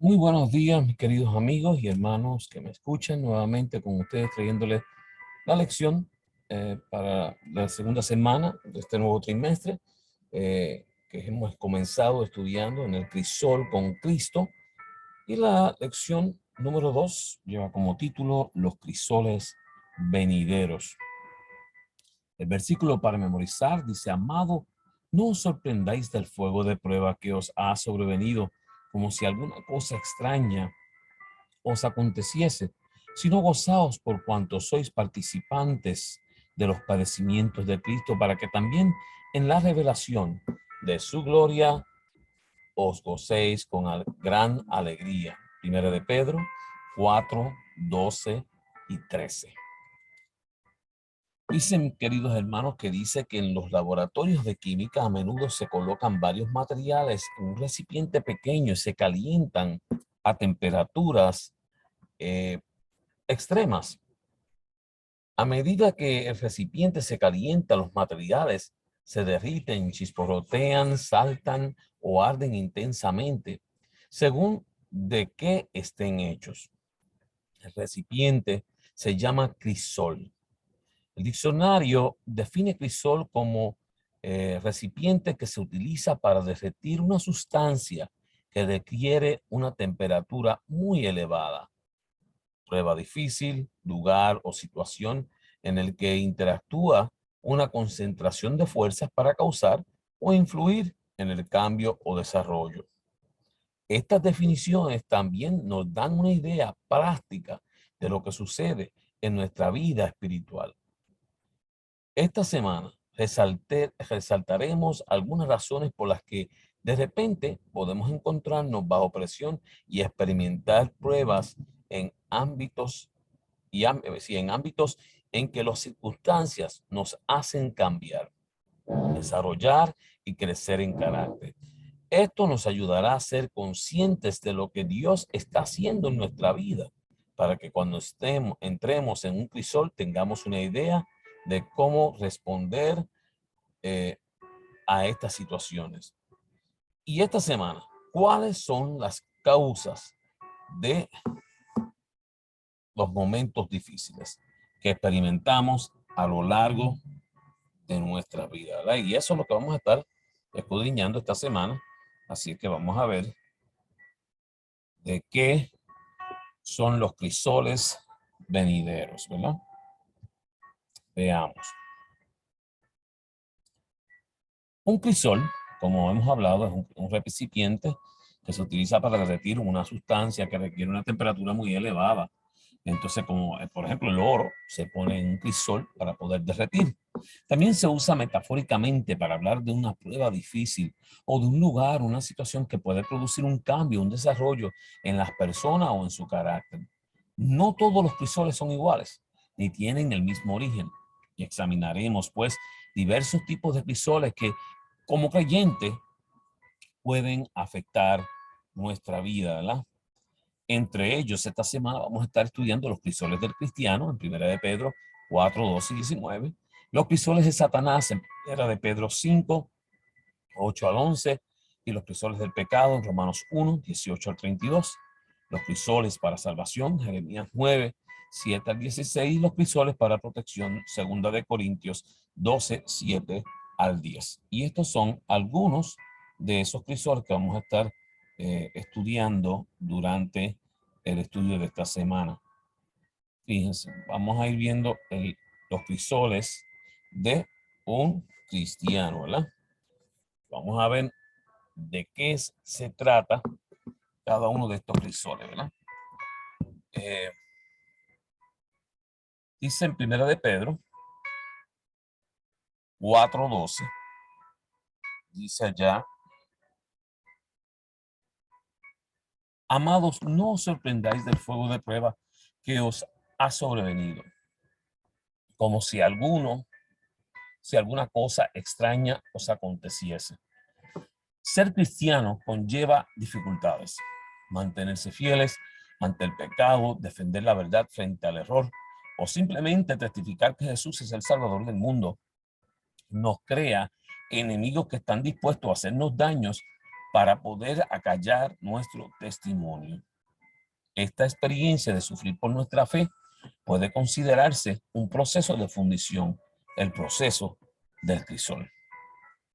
Muy buenos días, mis queridos amigos y hermanos que me escuchan nuevamente con ustedes trayéndoles la lección para la segunda semana de este nuevo trimestre que hemos comenzado estudiando en el Crisol con Cristo. Y la lección número 2 lleva como título Los crisoles venideros. El versículo para memorizar dice: Amado, no os sorprendáis del fuego de prueba que os ha sobrevenido, como si alguna cosa extraña os aconteciese, sino gozaos por cuanto sois participantes de los padecimientos de Cristo, para que también en la revelación de su gloria os gocéis con gran alegría. Primera de Pedro 4, 12 y 13. Dicen, queridos hermanos, que dice que en los laboratorios de química a menudo se colocan varios materiales en un recipiente pequeño y se calientan a temperaturas eh, extremas. A medida que el recipiente se calienta, los materiales se derriten, chisporrotean, saltan o arden intensamente, según de qué estén hechos. El recipiente se llama crisol. El diccionario define crisol como recipiente que se utiliza para derretir una sustancia que requiere una temperatura muy elevada. Prueba difícil, lugar o situación en el que interactúa una concentración de fuerzas para causar o influir en el cambio o desarrollo. Estas definiciones también nos dan una idea práctica de lo que sucede en nuestra vida espiritual. Esta semana resaltaremos algunas razones por las que de repente podemos encontrarnos bajo presión y experimentar pruebas en ámbitos en ámbitos en que las circunstancias nos hacen cambiar, desarrollar y crecer en carácter. Esto nos ayudará a ser conscientes de lo que Dios está haciendo en nuestra vida, para que cuando entremos en un crisol tengamos una idea de cómo responder eh, a estas situaciones. Y esta semana, ¿cuáles son las causas de los momentos difíciles que experimentamos a lo largo de nuestra vida, ¿verdad? Y eso es lo que vamos a estar escudriñando esta semana. Así que vamos a ver de qué son los crisoles venideros, ¿verdad? Veamos. Un crisol, como hemos hablado, es un recipiente que se utiliza para derretir una sustancia que requiere una temperatura muy elevada. Entonces, como por ejemplo el oro, se pone en un crisol para poder derretir. También se usa metafóricamente para hablar de una prueba difícil o de un lugar, una situación que puede producir un cambio, un desarrollo en las personas o en su carácter. No todos los crisoles son iguales, ni tienen el mismo origen. Y examinaremos, pues, diversos tipos de crisoles que, como creyentes, pueden afectar nuestra vida, ¿verdad? Entre ellos, esta semana vamos a estar estudiando los crisoles del cristiano en Primera de Pedro 4, 12 y 19. Los crisoles de Satanás en Primera de Pedro 5, 8 al 11. Y los crisoles del pecado en Romanos 1, 18 al 32. Los crisoles para salvación, Jeremías 9, 7 al 16. Y los crisoles para protección, Segunda de Corintios 12, 7 al 10. Y estos son algunos de esos crisoles que vamos a estar estudiando durante el estudio de esta semana. Fíjense, vamos a ir viendo los crisoles de un cristiano, ¿verdad? Vamos a ver de qué se trata cada uno de estos crisoles, ¿verdad? Eh, Dice en Primera de Pedro 4:12, dice allá: Amados, no os sorprendáis del fuego de prueba que os ha sobrevenido, como si alguna cosa extraña os aconteciese. Ser cristiano conlleva dificultades. Mantenerse fieles ante el pecado, defender la verdad frente al error o simplemente testificar que Jesús es el Salvador del mundo nos crea enemigos que están dispuestos a hacernos daños para poder acallar nuestro testimonio. Esta experiencia de sufrir por nuestra fe puede considerarse un proceso de fundición, el proceso del crisol.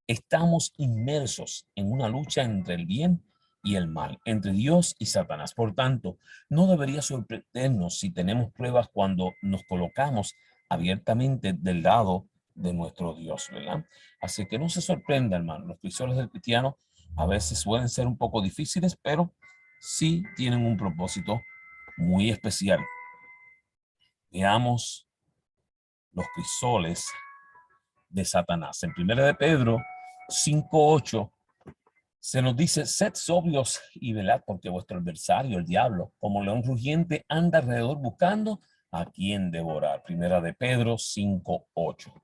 Estamos inmersos en una lucha entre el bien y el mal, entre Dios y Satanás. Por tanto, no debería sorprendernos si tenemos pruebas cuando nos colocamos abiertamente del lado de nuestro Dios, ¿verdad? Así que no se sorprenda, hermano. Los crisoles del cristiano a veces suelen ser un poco difíciles, pero sí tienen un propósito muy especial. Veamos los crisoles de Satanás. En 1 de Pedro 5:8 se nos dice: sed sobrios y velad, porque vuestro adversario, el diablo, como león rugiente, anda alrededor buscando a quien devorar. 1 de Pedro 5:8.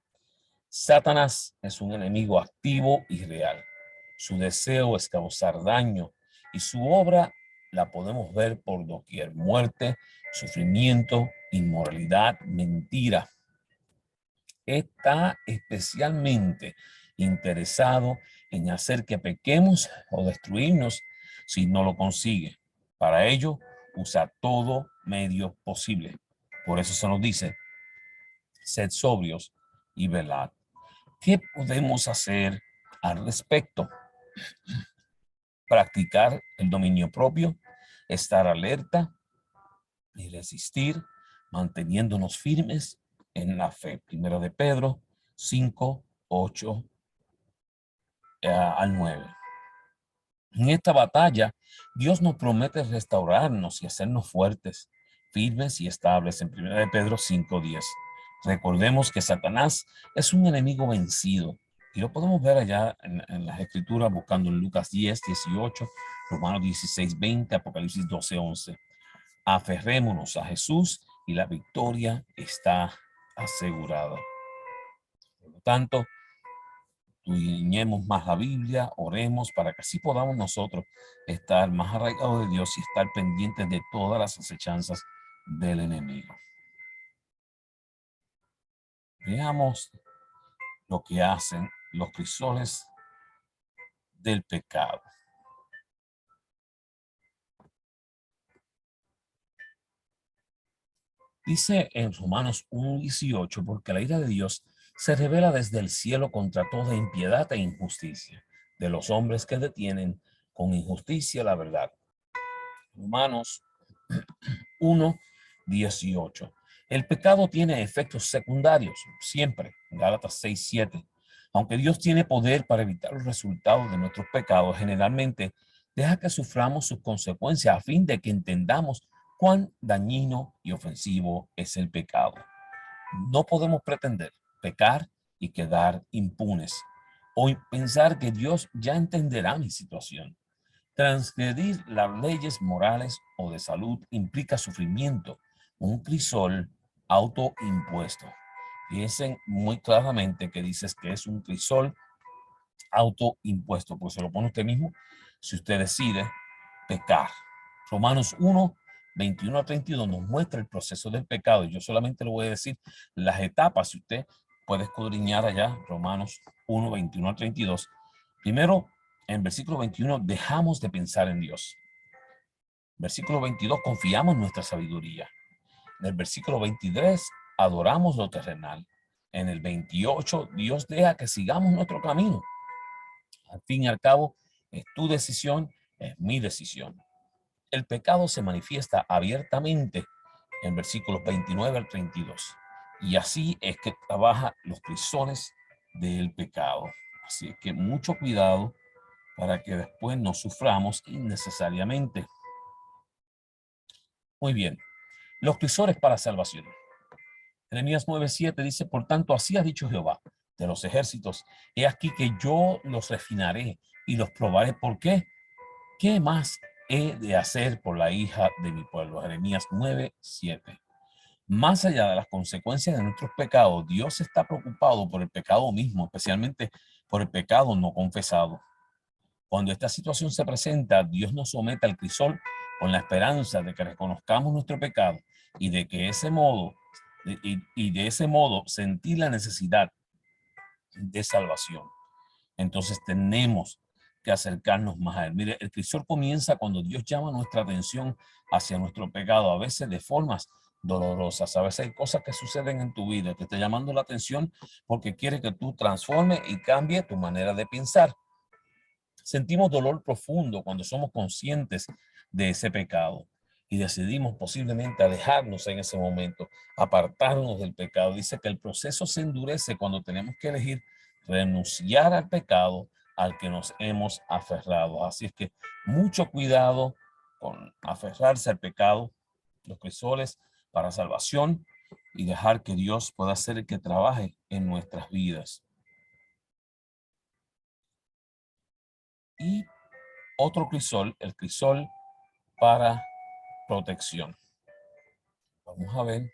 Satanás es un enemigo activo y real. Su deseo es causar daño y su obra la podemos ver por doquier: muerte, sufrimiento, inmoralidad, mentira. Está especialmente interesado en hacer que pequemos o destruirnos si no lo consigue. Para ello, usa todo medio posible. Por eso se nos dice: sed sobrios y velad. ¿Qué podemos hacer al respecto? Practicar el dominio propio, estar alerta y resistir, manteniéndonos firmes en la fe. 1 de Pedro 5:8 al 9. En esta batalla, Dios nos promete restaurarnos y hacernos fuertes, firmes y estables. En 1 de Pedro 5:10. Recordemos que Satanás es un enemigo vencido. Y lo podemos ver allá en las escrituras, buscando en Lucas 10:18, Romanos 16:20, Apocalipsis 12:11. Aferrémonos a Jesús y la victoria está asegurada. Por lo tanto, estudiemos más la Biblia, oremos para que así podamos nosotros estar más arraigados de Dios y estar pendientes de todas las acechanzas del enemigo. Veamos lo que hacen los crisoles del pecado. Dice en Romanos 1:18: porque la ira de Dios se revela desde el cielo contra toda impiedad e injusticia de los hombres que detienen con injusticia la verdad. Romanos 1:18. El pecado tiene efectos secundarios, siempre. Gálatas 6:7. Aunque Dios tiene poder para evitar los resultados de nuestros pecados, generalmente deja que suframos sus consecuencias a fin de que entendamos cuán dañino y ofensivo es el pecado. No podemos pretender pecar y quedar impunes, o pensar que Dios ya entenderá mi situación. Transgredir las leyes morales o de salud implica sufrimiento, un crisol autoimpuesto. Piensen muy claramente que dices que es un crisol autoimpuesto, pues se lo pone usted mismo si usted decide pecar. Romanos 1:21 al 32 nos muestra el proceso del pecado. Y yo solamente le voy a decir las etapas. Si usted puede escudriñar allá, Romanos 1:21 al 32. Primero, en versículo 21, dejamos de pensar en Dios. Versículo 22, confiamos en nuestra sabiduría. En el versículo 23, adoramos lo terrenal. En el 28, Dios deja que sigamos nuestro camino. Al fin y al cabo, es tu decisión, es mi decisión. El pecado se manifiesta abiertamente en versículos 29 al 32. Y así es que trabaja los crisoles del pecado. Así que mucho cuidado para que después no suframos innecesariamente. Muy bien. Los crisoles para salvación. Jeremías 9:7 dice: por tanto, así ha dicho Jehová de los ejércitos: he aquí que yo los refinaré y los probaré. ¿Por qué? ¿Qué más he de hacer por la hija de mi pueblo? Jeremías 9:7. Más allá de las consecuencias de nuestros pecados, Dios está preocupado por el pecado mismo, especialmente por el pecado no confesado. Cuando esta situación se presenta, Dios nos somete al crisol con la esperanza de que reconozcamos nuestro pecado y de que de ese modo sentir la necesidad de salvación. Entonces tenemos que acercarnos más a Él. Mire, el crisol comienza cuando Dios llama nuestra atención hacia nuestro pecado, a veces de formas dolorosas. A veces hay cosas que suceden en tu vida que te está llamando la atención porque quiere que tú transformes y cambie tu manera de pensar. Sentimos dolor profundo cuando somos conscientes de ese pecado y decidimos posiblemente alejarnos en ese momento, apartarnos del pecado. Dice que el proceso se endurece cuando tenemos que elegir renunciar al pecado al que nos hemos aferrado. Así es que mucho cuidado con aferrarse al pecado, los crisoles para salvación, y dejar que Dios pueda ser el que trabaje en nuestras vidas. Y otro crisol, el crisol para protección. Vamos a ver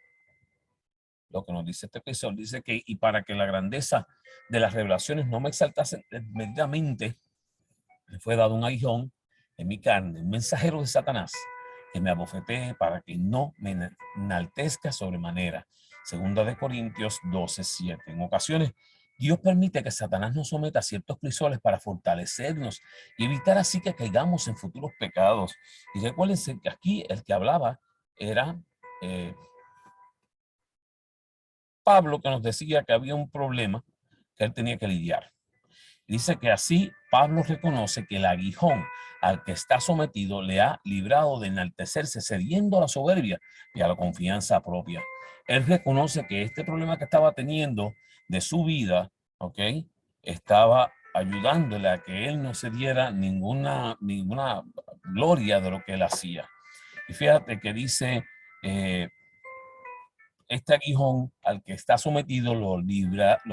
lo que nos dice este crisol. Dice que, y para que la grandeza de las revelaciones no me exaltase medidamente, me fue dado un aguijón en mi carne, un mensajero de Satanás, que me abofetee para que no me enaltezca sobremanera. Segunda de Corintios 12:7. En ocasiones, Dios permite que Satanás nos someta a ciertos crisoles para fortalecernos y evitar así que caigamos en futuros pecados. Y recuérdense que aquí el que hablaba era Pablo, que nos decía que había un problema que él tenía que lidiar. Dice que así Pablo reconoce que el aguijón al que está sometido le ha librado de enaltecerse, cediendo a la soberbia y a la confianza propia. Él reconoce que este problema que estaba teniendo de su vida, ¿ok?, estaba ayudándole a que él no se diera ninguna gloria de lo que él hacía. Y fíjate que dice, este aguijón al que está sometido lo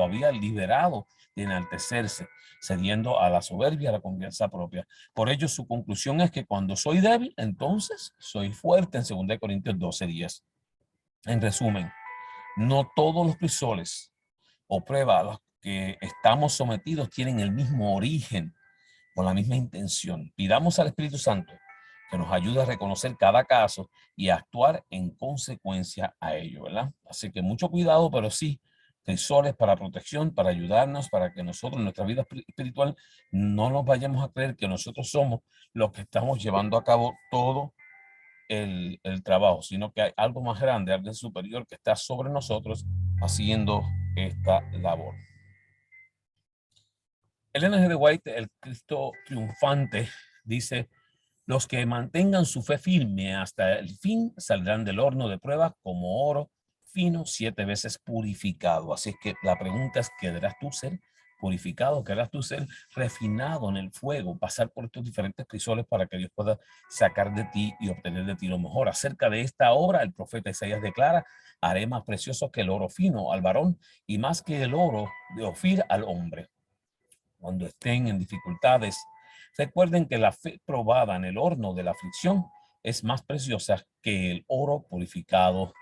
había liberado de enaltecerse, cediendo a la soberbia, a la confianza propia. Por ello, su conclusión es que cuando soy débil, entonces soy fuerte, en 2 Corintios 12:10. En resumen, no todos los crisoles o pruebas a los que estamos sometidos tienen el mismo origen, con la misma intención. Pidamos al Espíritu Santo que nos ayude a reconocer cada caso y a actuar en consecuencia a ello, ¿verdad? Así que mucho cuidado, pero sí, crisoles para protección, para ayudarnos, para que nosotros en nuestra vida espiritual no nos vayamos a creer que nosotros somos los que estamos llevando a cabo todo el trabajo, sino que hay algo más grande, algo superior que está sobre nosotros haciendo esta labor. Elena G. de White, el Cristo triunfante, dice: los que mantengan su fe firme hasta el fin saldrán del horno de prueba como oro fino 7 veces purificado. Así es que la pregunta es: ¿querrás tú ser purificado? ¿Querrás tú ser refinado en el fuego? Pasar por estos diferentes crisoles para que Dios pueda sacar de ti y obtener de ti lo mejor. Acerca de esta obra, el profeta Isaías declara: haré más precioso que el oro fino al varón y más que el oro de Ofir al hombre. Cuando estén en dificultades, recuerden que la fe probada en el horno de la aflicción es más preciosa que el oro purificado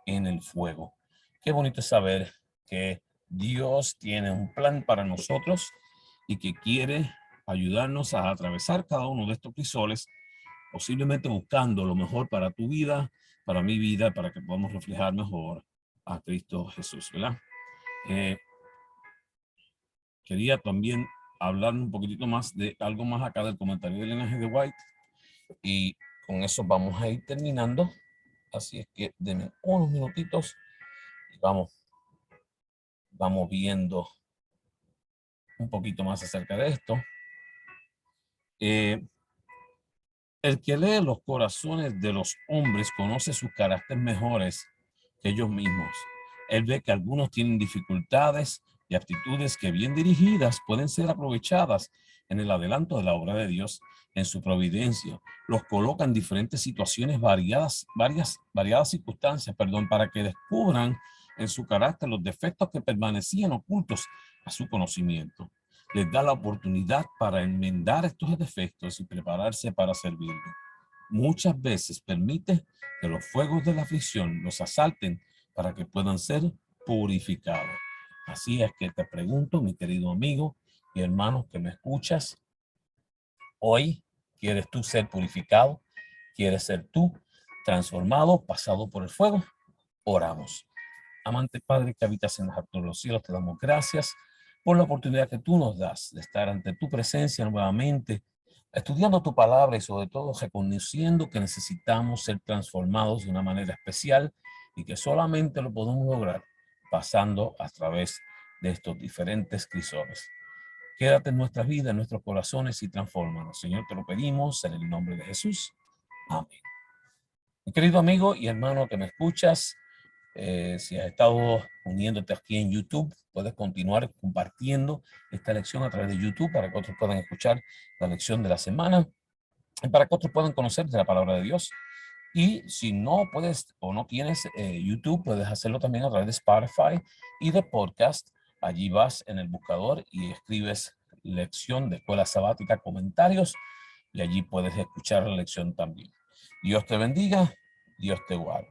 en el fuego. Qué bonito saber que Dios tiene un plan para nosotros y que quiere ayudarnos a atravesar cada uno de estos crisoles, posiblemente buscando lo mejor para tu vida, para mi vida, para que podamos reflejar mejor a Cristo Jesús, ¿verdad? Quería también hablar un poquitito más de algo más acá del comentario de Elena G. de White, y con eso vamos a ir terminando. Así es que denme unos minutitos y vamos viendo un poquito más acerca de esto. El que lee los corazones de los hombres conoce sus caracteres mejores que ellos mismos. Él ve que algunos tienen dificultades y aptitudes que, bien dirigidas, pueden ser aprovechadas en el adelanto de la obra de Dios en su providencia. Los coloca en diferentes situaciones, variadas circunstancias, para que descubran en su carácter los defectos que permanecían ocultos a su conocimiento. Les da la oportunidad para enmendar estos defectos y prepararse para servirlo. Muchas veces permite que los fuegos de la aflicción los asalten para que puedan ser purificados. Así es que te pregunto, mi querido amigo y hermano que me escuchas, hoy, ¿quieres tú ser purificado? ¿Quieres ser tú transformado, pasado por el fuego? Oramos. Amante Padre que habitas en los altos de los cielos, te damos gracias por la oportunidad que tú nos das de estar ante tu presencia nuevamente, estudiando tu palabra y sobre todo reconociendo que necesitamos ser transformados de una manera especial y que solamente lo podemos lograr pasando a través de estos diferentes crisoles. Quédate en nuestras vidas, en nuestros corazones y transfórmanos. Señor, te lo pedimos en el nombre de Jesús. Amén. Mi querido amigo y hermano que me escuchas, si has estado uniéndote aquí en YouTube, puedes continuar compartiendo esta lección a través de YouTube para que otros puedan escuchar la lección de la semana y para que otros puedan conocer de la palabra de Dios. Y si no puedes o no tienes YouTube, puedes hacerlo también a través de Spotify y de podcast. Allí vas en el buscador y escribes lección de escuela sabática, comentarios, y allí puedes escuchar la lección también. Dios te bendiga, Dios te guarde.